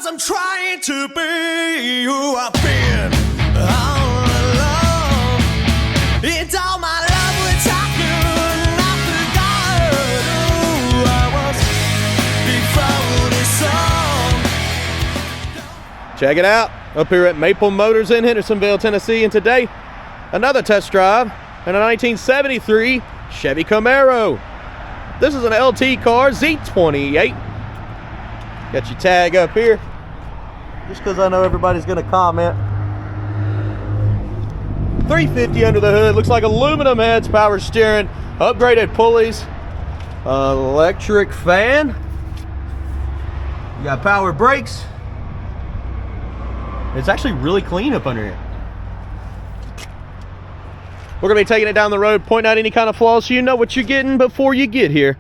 'cause I'm trying to be who I've been all along. It's all my love which I could not forget who I was before this song. Check it out, up here at Maple Motors in Hendersonville, Tennessee, and today, another test drive in a 1973 Chevy Camaro. This is an LT car, Z-28. Got your tag up here, just because I know everybody's gonna comment. 350 under the hood, looks like aluminum heads, power steering, upgraded pulleys, electric fan. You got power brakes. It's actually really clean up under here. We're gonna be taking it down the road, pointing out any kind of flaws so you know what you're getting before you get here.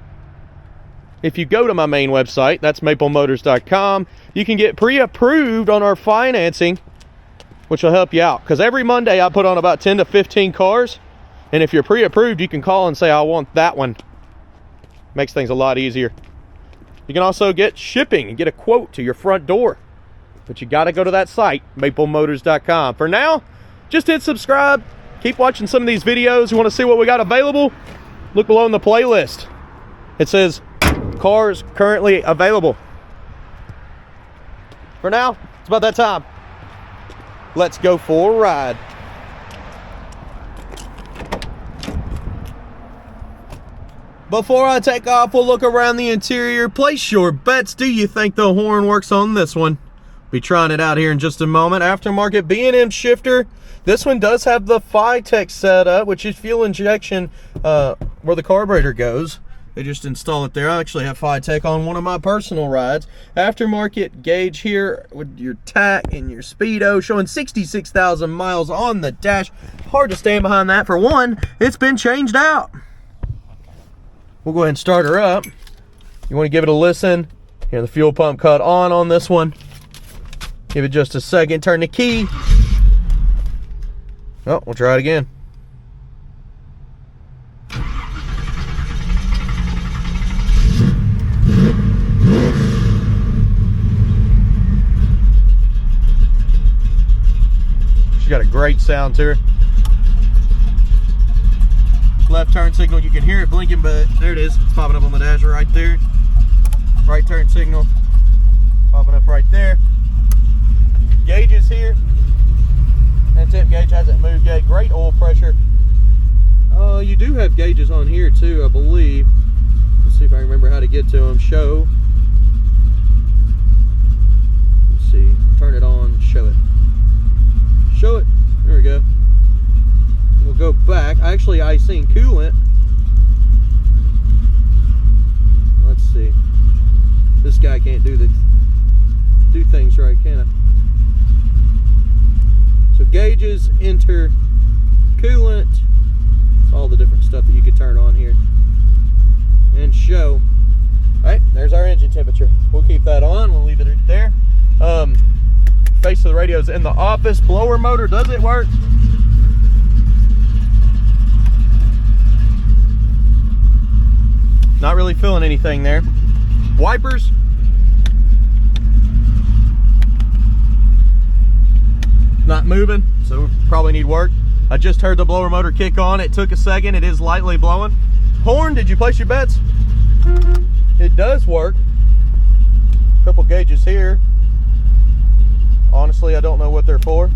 If you go to my main website, that's maplemotors.com, you can get pre-approved on our financing, which will help you out. Because every Monday I put on about 10 to 15 cars, and if you're pre-approved, you can call and say, I want that one. Makes things a lot easier. You can also get shipping and get a quote to your front door. But you gotta go to that site, maplemotors.com. For now, just hit subscribe. Keep watching some of these videos. You want to see what we got available? Look below in the playlist. It says cars currently available. For now, it's about that time. Let's go for a ride. Before I take off, we'll look around the interior. Place your bets. Do you think the horn works on this one? Be trying it out here in just a moment. Aftermarket B&M shifter. This one does have the FItech setup, which is fuel injection where the carburetor goes. They just install it there. I actually have FItech on one of my personal rides. Aftermarket gauge here with your tach and your speedo showing 66,000 miles on the dash. Hard to stand behind that. For one, it's been changed out. We'll go ahead and start her up. You want to give it a listen. Here, the fuel pump cut on this one. Give it just a second. Turn the key. Oh, we'll try it again. She's got a great sound to her. Left turn signal, you can hear it blinking, but there it is. It's popping up on the dash right there. Right turn signal, popping up right there. Gauges here. That tip gauge hasn't moved yet. Great oil pressure. You do have gauges on here too, I believe. Let's see if I remember how to get to them. Show. Let's see. Turn it on. Show it. Show it. There we go. We'll go back. Actually, I seen coolant. Let's see. This guy can't do things right, can I? So gauges, enter coolant. It's all the different stuff that you could turn on here. And show. Alright, there's our engine temperature. We'll keep that on. We'll leave it right there. Face of the radio's in the office. Blower motor, does it work? Not really feeling anything there. Wipers. Not moving, so probably need work. I just heard the blower motor kick on. It took a second. It is lightly blowing. Horn, did you place your bets? It does work. Couple gauges here. Honestly, I don't know what they're for.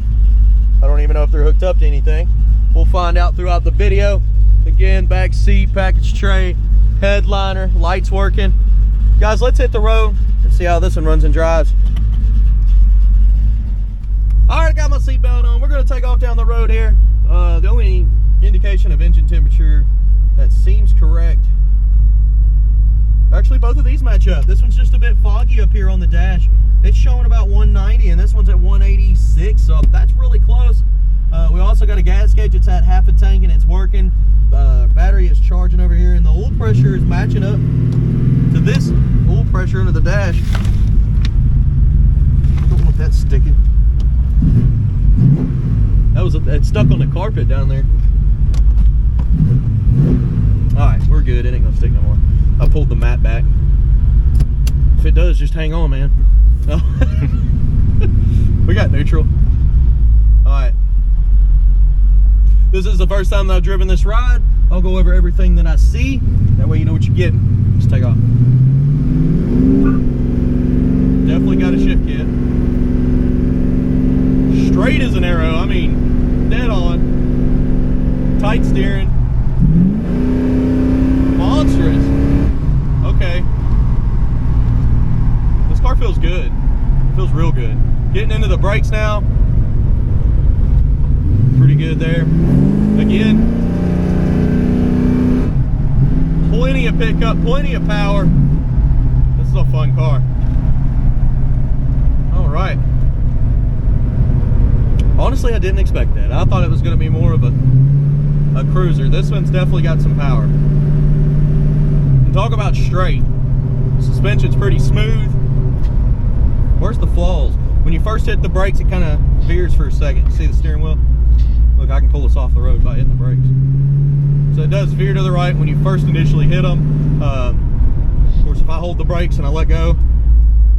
I don't even know if they're hooked up to anything. We'll find out throughout the video. Again, back seat, package tray, headliner, lights working. Guys, let's hit the road and see how this one runs and drives. All right, I got my seatbelt on. We're going to take off down the road here. The only indication of engine temperature that seems correct. Actually, both of these match up. This one's just a bit foggy up here on the dash. It's showing about 190, and this one's at 186, so that's really close. We also got a gas gauge. It's at half a tank, and it's working. Battery is charging over here, and the oil pressure is matching up to this oil pressure under the dash. Don't want that sticking. It's stuck on the carpet down there. All right, we're good. It ain't gonna stick no more. I pulled the mat back. If it does, just hang on, man. We got neutral. Alright. This is the first time that I've driven this ride. I'll go over everything that I see. That way you know what you're getting. Let's take off. Definitely got a shift kit. Straight as an arrow. I mean, dead on. Tight steering. Monstrous. Okay. This car feels good. It feels real good. Getting into the brakes now. Pretty good there. Again, plenty of pickup, plenty of power. This is a fun car. All right. Honestly, I didn't expect that. I thought it was going to be more of a cruiser. This one's definitely got some power. And talk about straight. Suspension's pretty smooth. Where's the flaws? When you first hit the brakes, it kind of veers for a second. See the steering wheel? Look, I can pull this off the road by hitting the brakes. So it does veer to the right when you first initially hit them. Of course, if I hold the brakes and I let go,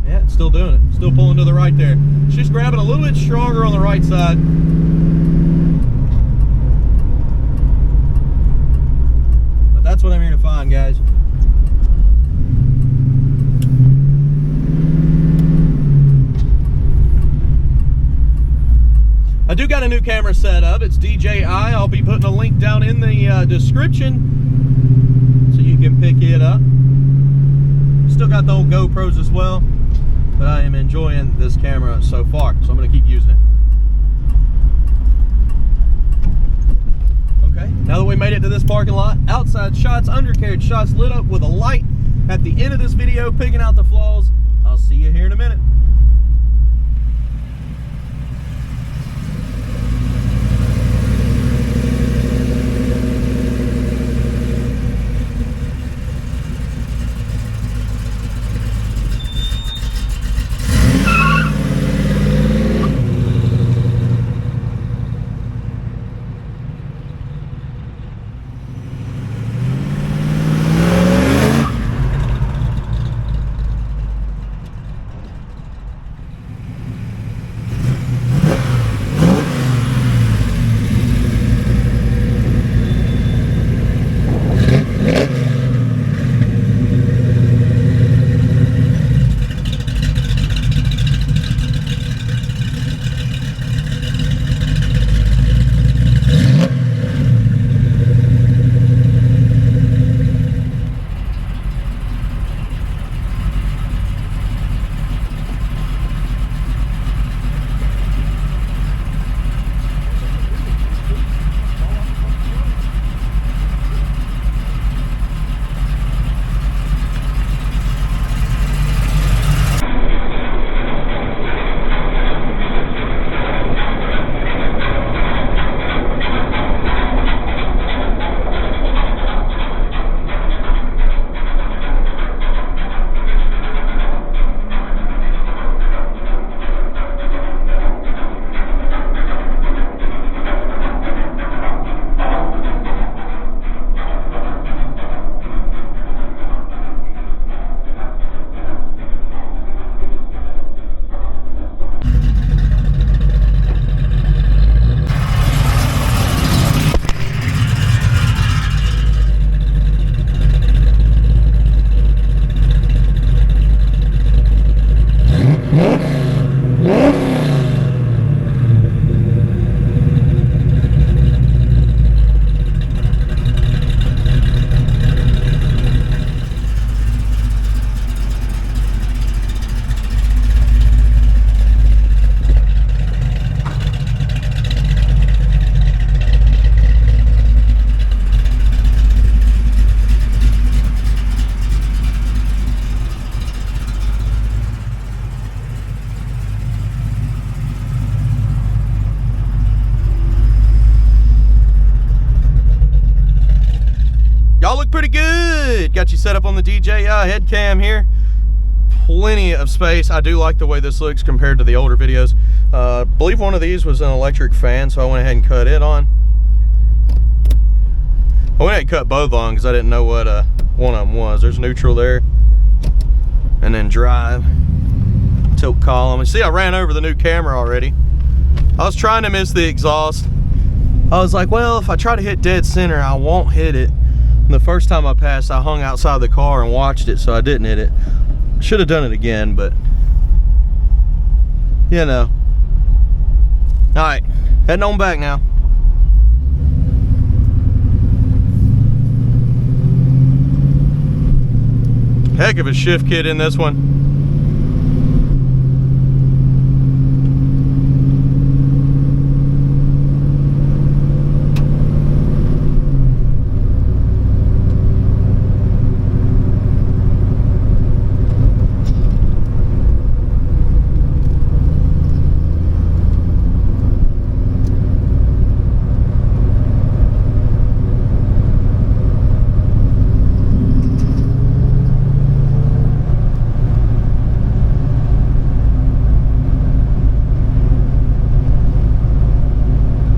yeah, it's still doing it. Still pulling to the right there. It's just grabbing a little bit stronger on the right side. But that's what I'm here to find, guys. I do got a new camera set up. It's DJI. I'll be putting a link down in the description so you can pick it up. Still got the old GoPros as well, but I am enjoying this camera so far, so I'm going to keep using it. Okay, now that we made it to this parking lot, outside shots, undercarriage shots lit up with a light at the end of this video, picking out the flaws. I'll see you here in a minute. Pretty good. Got you set up on the DJI head cam here. Plenty of space. I do like the way this looks compared to the older videos. I believe one of these was an electric fan, so I went ahead and cut it on. I went ahead and cut both on because I didn't know what one of them was. There's neutral there, and then drive. tilt column. You see, I ran over the new Camaro already. I was trying to miss the exhaust. I was like, well, if I try to hit dead center, I won't hit it. And the first time I passed, I hung outside the car and watched it, so I didn't hit it. Should have done it again, but you know. All right, heading on back now. Heck of a shift kit in this one.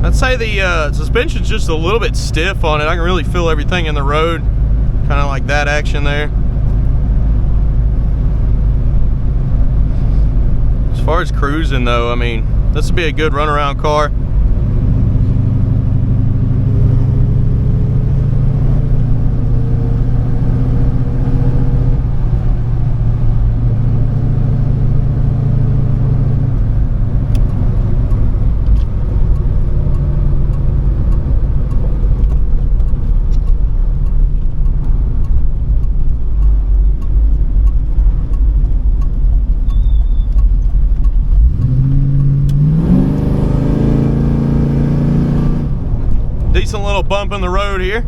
I'd say the suspension's just a little bit stiff on it. I can really feel everything in the road, kind of like that action there. As far as cruising though, I mean, this would be a good runaround car. Decent little bump in the road here,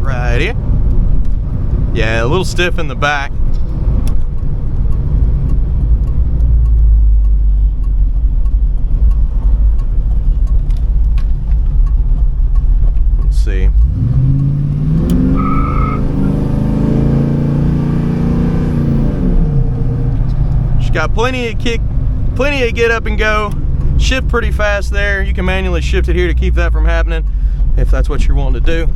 right here. Yeah, a little stiff in the back. Let's see. She's got plenty of kick, plenty of get up and go. Shift pretty fast there. You can manually shift it here to keep that from happening, if that's what you're wanting to do.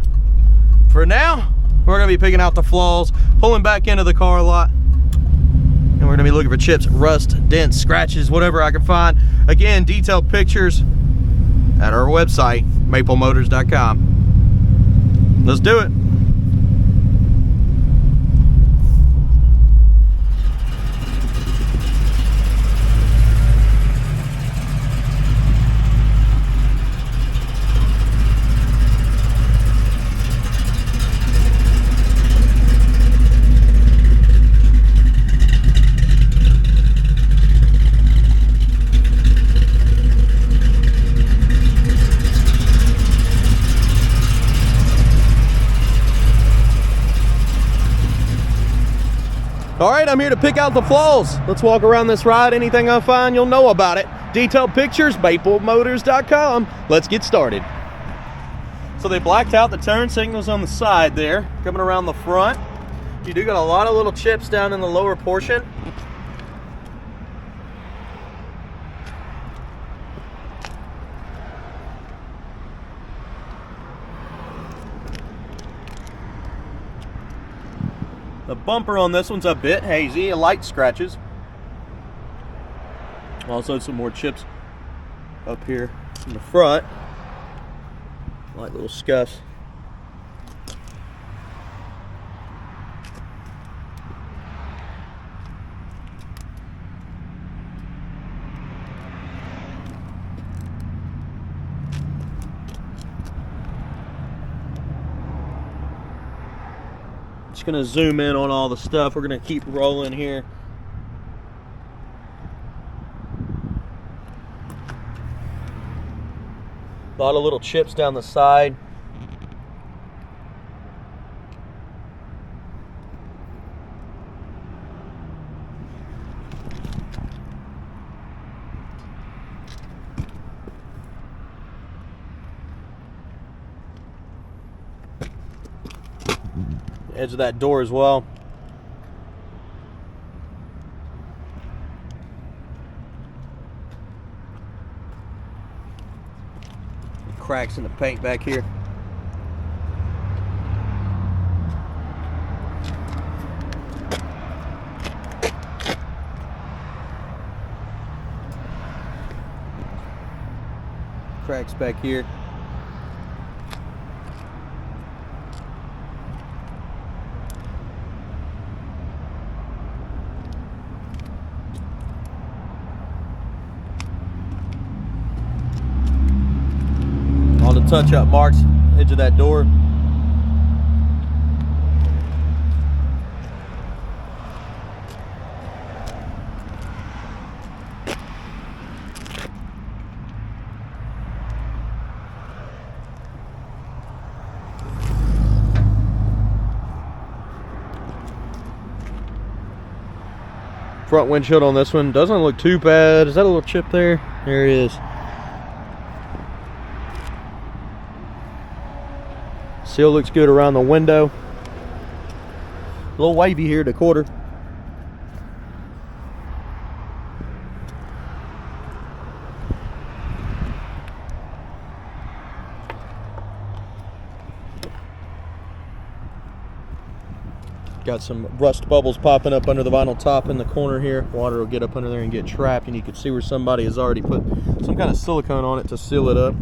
For now, we're gonna be picking out the flaws, pulling back into the car a lot, and we're gonna be looking for chips, rust, dents, scratches, whatever I can find. Again, detailed pictures at our website, maplemotors.com. Let's do it. All right, I'm here to pick out the flaws. Let's walk around this ride. Anything I find, you'll know about it. Detailed pictures, maplemotors.com. Let's get started. So they blacked out the turn signals on the side there. Coming around the front, you do got a lot of little chips down in the lower portion. The bumper on this one's a bit hazy, light scratches. Also some more chips up here in the front, like little scuffs. Just gonna zoom in on all the stuff. We're gonna keep rolling here. A lot of little chips down the side. Edge of that door as well. Cracks in the paint back here. cracks back here. All the touch-up marks, edge of that door. Front windshield on this one doesn't look too bad. Is that a little chip there? There it is. Seal looks good around the window. A little wavy here at the quarter. Got some rust bubbles popping up under the vinyl top in the corner here. Water will get up under there and get trapped, and you can see where somebody has already put some kind of silicone on it to seal it up.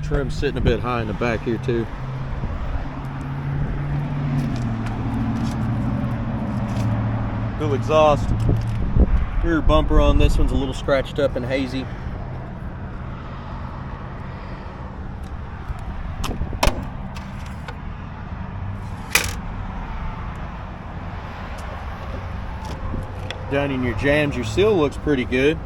Trim's sitting a bit high in the back here too. Dual exhaust. Rear bumper on this one's a little scratched up and hazy. Down in your jams, your seal looks pretty good.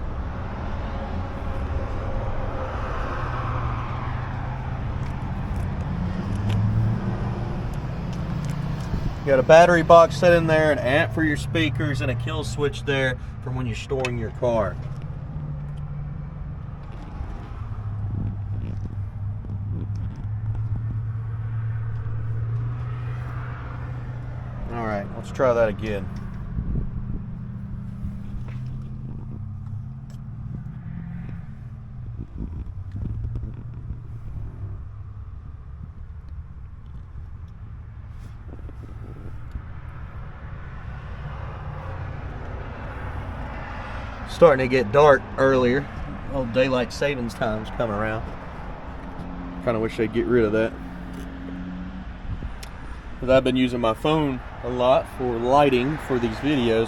Got a battery box set in there, an amp for your speakers, and a kill switch there for when you're storing your car. All right, let's try that again. Starting to get dark earlier. Old daylight savings time's coming around. Kind of wish they'd get rid of that. Because I've been using my phone a lot for lighting for these videos,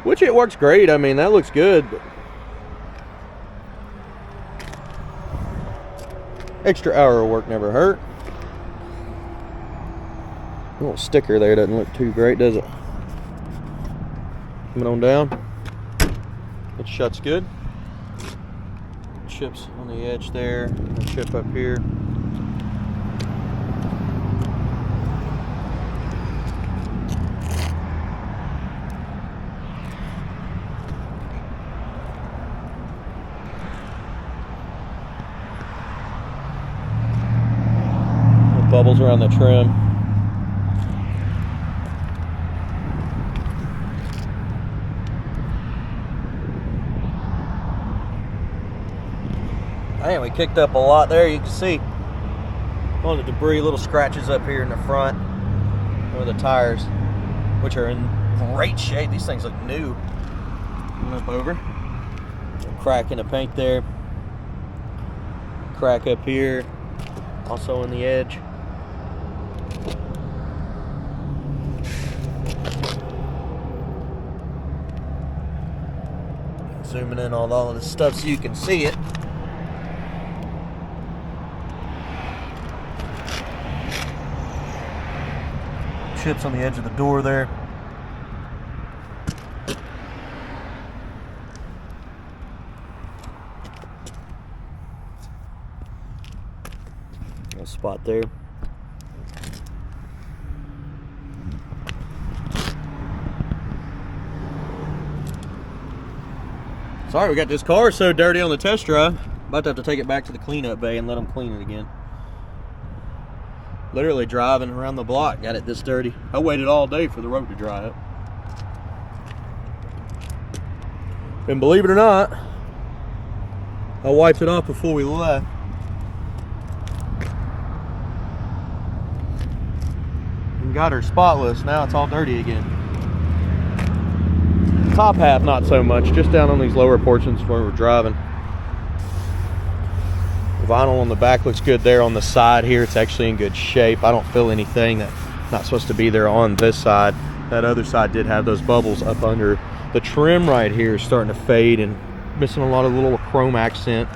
which it works great. I mean, that looks good. But extra hour of work never hurt. A little sticker there doesn't look too great, does it? Coming on down. It shuts good. Chips on the edge there, a chip up here. Little bubbles around the trim. Man, we kicked up a lot there. You can see all the debris, little scratches up here in the front of the tires, which are in great shape. These things look new. Up over. Crack in the paint there. Crack up here, also in the edge. Zooming in on all of this stuff so you can see it. Chips on the edge of the door there. A spot there. Sorry we got this car so dirty on the test drive. About to have to take it back to the cleanup bay and let them clean it again. Literally driving around the block, got it this dirty. I waited all day for the road to dry up. And believe it or not, I wiped it off before we left. And got her spotless. Now it's all dirty again. Top half not so much, just down on these lower portions where we're driving. The vinyl on the back looks good there. On the side here, it's actually in good shape. I don't feel anything that's not supposed to be there on this side. That other side did have those bubbles up under. The trim right here is starting to fade and missing a lot of the little chrome accent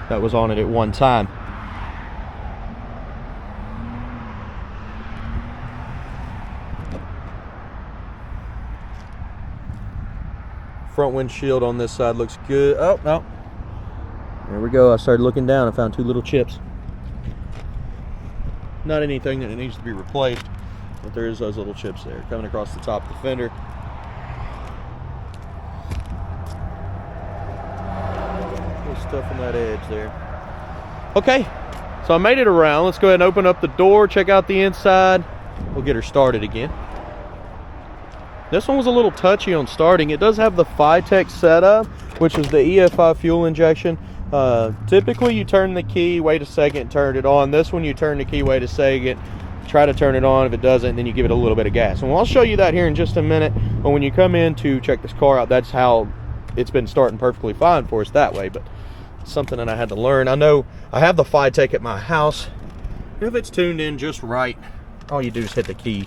that was on it at one time. Front windshield on this side looks good. Oh, no. There we go. I started looking down. I found two little chips. Not anything that needs to be replaced, but there is those little chips there coming across the top of the fender. Little stuff on that edge there. Okay, so I made it around. Let's go ahead and open up the door, check out the inside. We'll get her started again. This one was a little touchy on starting. It does have the FItech setup, which is the EFI fuel injection. Typically you turn the key, wait a second, turn it on. This one you turn the key, wait a second, try to turn it on. If it doesn't, then you give it a little bit of gas. And I'll show you that here in just a minute. But when you come in to check this car out, that's how it's been starting perfectly fine for us that way. But it's something that I had to learn. I know I have the FItech at my house. If it's tuned in just right, all you do is hit the key.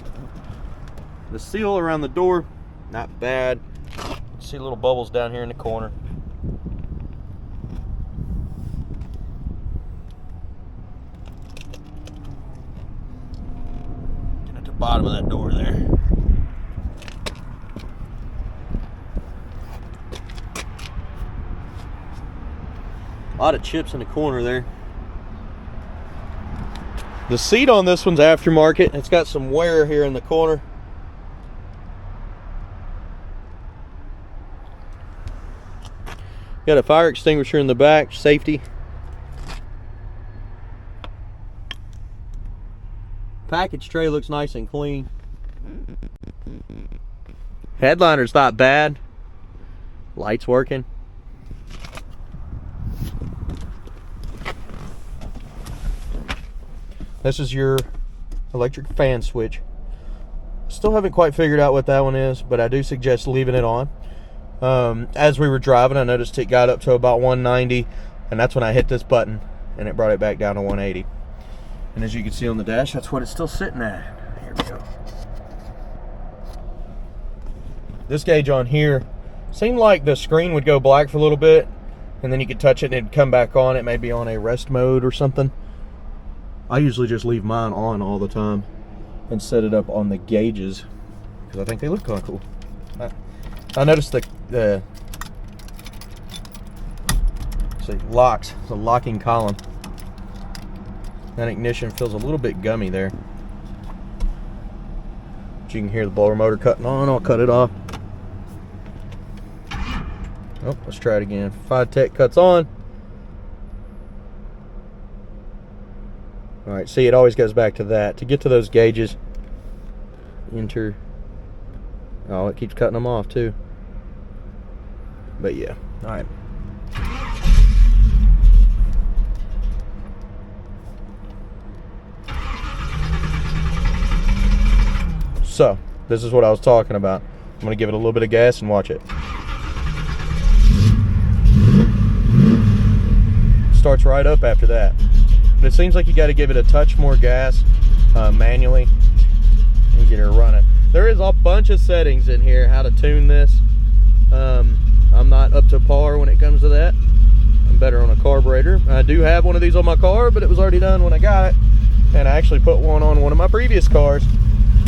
The seal around the door, not bad. See little bubbles down here in the corner. Get at the bottom of that door there. A lot of chips in the corner there. The seat on this one's aftermarket. It's got some wear here in the corner. Got a fire extinguisher in the back, safety. Package tray looks nice and clean. Headliner's not bad. Lights working. This is your electric fan switch. Still haven't quite figured out what that one is, but I do suggest leaving it on. As we were driving, I noticed it got up to about 190, and that's when I hit this button and it brought it back down to 180. And as you can see on the dash, that's what it's still sitting at. Here we go. This gauge on here seemed like the screen would go black for a little bit, and then you could touch it and it'd come back on. It may be on a rest mode or something. I usually just leave mine on all the time and set it up on the gauges because I think they look kind of cool. I noticed the locks, it's a locking column. That ignition feels a little bit gummy there. But you can hear the blower motor cutting on. I'll cut it off. Oh, let's try it again. FItech cuts on. Alright, see, it always goes back to that. To get to those gauges, enter. Oh, it keeps cutting them off too. But yeah, alright. So, this is what I was talking about. I'm going to give it a little bit of gas and watch it. Starts right up after that. But it seems like you got to give it a touch more gas manually and get her running. There is a bunch of settings in here how to tune this. I'm not up to par when it comes to that. I'm better on a carburetor. I do have one of these on my car, but it was already done when I got it. And I actually put one on one of my previous cars,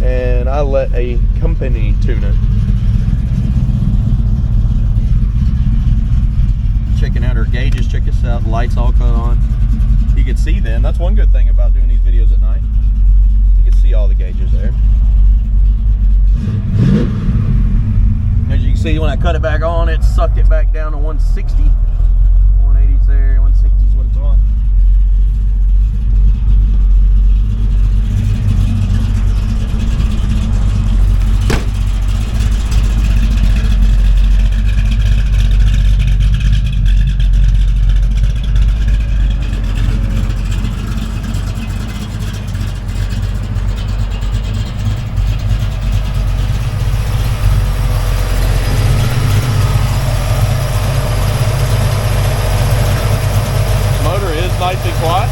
and I let a company tune it. Checking out her gauges. Check this out. Lights all cut on. You can see then. That's one good thing about doing these videos at night. You can see all the gauges there. As you can see, when I cut it back on, it sucked it back down to 160. 180's there, 160 is what it's on. think what?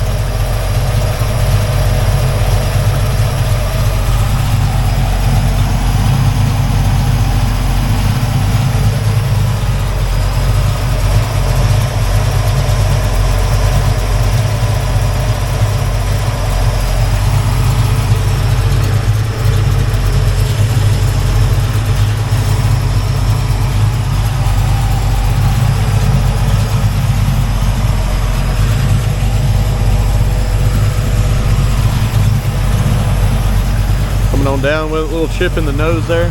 On down with a little chip in the nose there.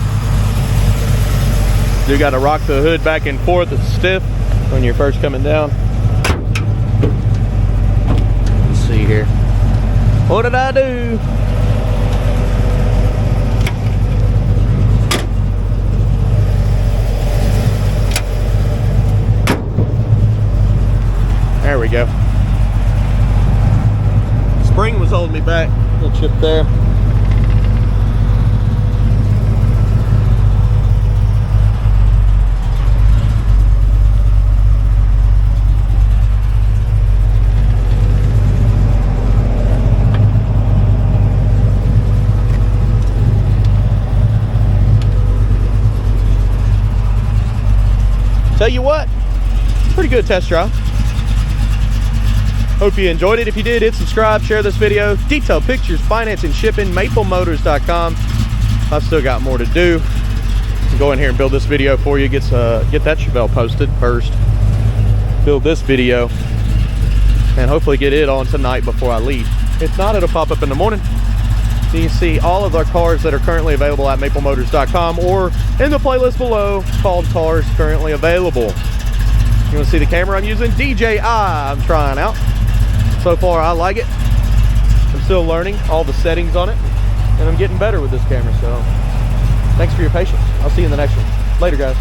You got to rock the hood back and forth. It's stiff when you're first coming down. Let's see here. What did I do? There we go. Spring was holding me back. Little chip there. Tell you what, pretty good test drive. Hope you enjoyed it. If you did, hit subscribe, share this video. Detailed pictures, financing, shipping, maplemotors.com. I've still got more to do. Go in here and build this video for you. Get that Chevelle posted first. Build this video. And hopefully get it on tonight before I leave. If not, it'll pop up in the morning. You can see all of our cars that are currently available at maplemotors.com or in the playlist below called Cars Currently Available. You want to see the camera I'm using? DJI I'm trying out. So far I like it. I'm still learning all the settings on it and I'm getting better with this camera. So thanks for your patience. I'll see you in the next one. Later guys.